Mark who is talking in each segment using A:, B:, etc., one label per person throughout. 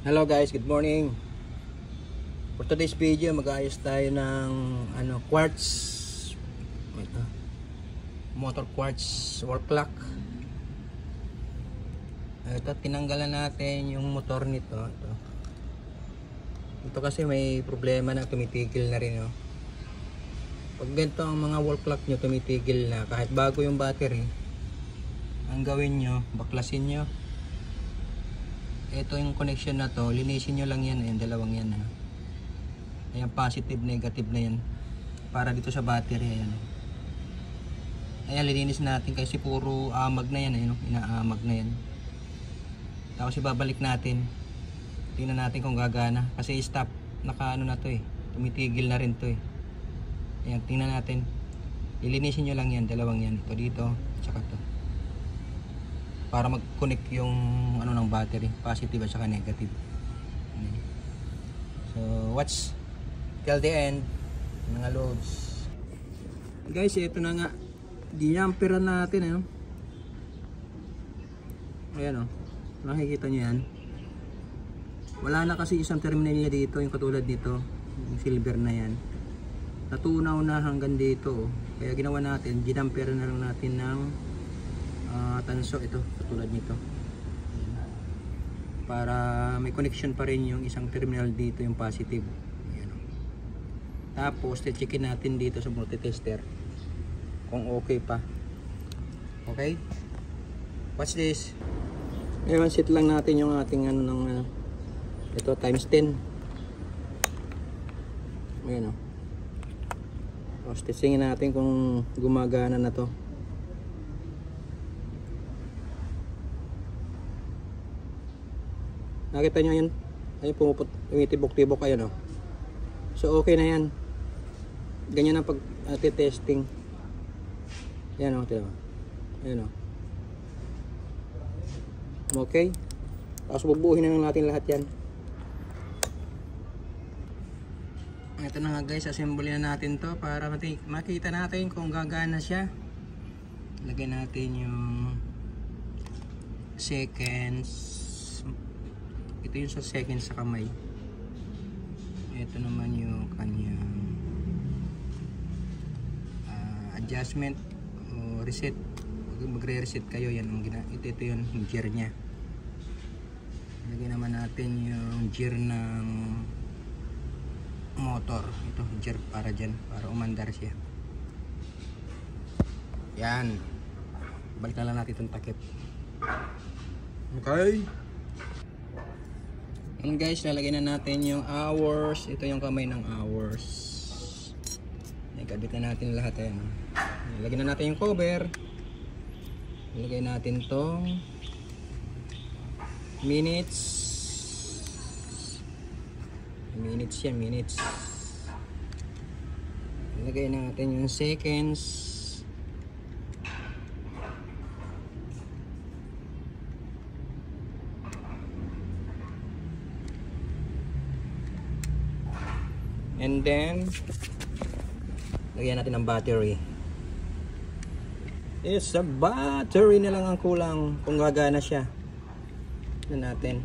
A: Hello guys, good morning. For today's video, mag-aayos tayo ng quartz motor quartz wall clock. Ito, tinanggalan natin yung motor nito. Ito kasi may problema na, tumitigil na rin, oh. Pag ganito ang mga wall clock nyo, tumitigil na kahit bago yung battery, ang gawin nyo, baklasin nyo ito, yung connection na to, linisin nyo lang yan, yung dalawang yan, ha. Ayan, positive, negative na yan para dito sa battery. Ayan, lininis natin kasi puro amag na yan, inaamag na yan. Tapos ibabalik natin, tingnan natin kung gagana kasi stop, nakaano na to, tumitigil na rin to, Ayan, tingnan natin, ilinisin nyo lang yan, dalawang yan, ito dito, tsaka to, para mag-connect yung ng battery, positive at saka negative. So watch till the end mga loads. Guys, ito na nga, di-ampere natin, ayan, nakikita nyo yan, wala na kasi isang terminal niya dito, yung katulad nito, yung silver na yan, natunaw na hanggang dito, kaya ginawa natin, di-ampere na lang natin ng tanso, ito katulad nito, para may connection pa rin yung isang terminal dito, yung positive. Ayan. Tapos checkin natin dito sa multitester kung okay pa. Okay, watch this. Ngayon set lang natin yung ating ito times 10. Ayan, tapos testingin natin kung gumagana na to. Nakita nyo yan? Ay, tumitibok-tibok, ayan, So okay na yan. Ganyan ang pag testing. Yan, tira. Ayan, okay. Tapos bubuhin na natin lahat yan. Ito na nga guys, assemble na natin to para makita natin kung gagana siya. Lagyan natin yung seconds. Ito yung sa seconds sa kamay. Ito naman yung kanyang adjustment o reset. Magre-reset kayo, yan ang ito yung gear nya. Lagyan naman natin yung gear ng motor. Ito gear para dyan, para umandar siya. Yan, balik na lang natin itong takip. Okay. And guys, lalagyan na natin yung hours. Ito yung kamay ng hours. Ikabit na natin lahat, ayan. Lagyan na natin yung cover. Ilagay natin tong minutes. Minutes yan, minutes. Ilagay natin yung seconds. And then lagyan natin ng battery. Yes, sa battery na lang ang kulang kung gagana siya. Ito natin.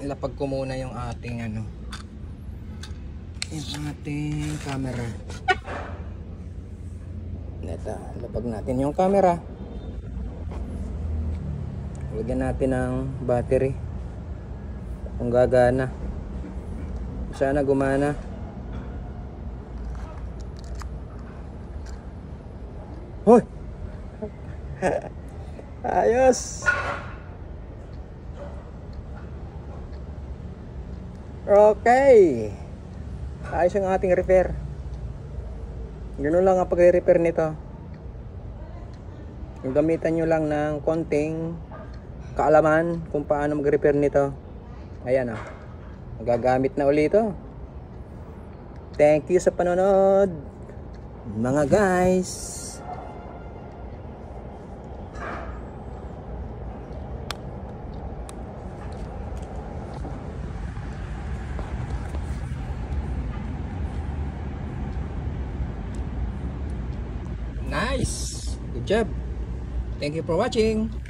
A: Ilapag ko muna yung ating yung ating camera. Ito, ilapag natin yung camera. Lagyan natin ng battery kung gagana. Sana gumana. Hoy! Ayos! Okay! Ayos ang ating repair. Ganoon lang ang pagre-repair nito. Gamitan nyo lang ng konting kaalaman kung paano mag-repair nito. Ayan, magagamit na ulit ito. Thank you sa panonood, mga guys. Nice. Good job. Thank you for watching.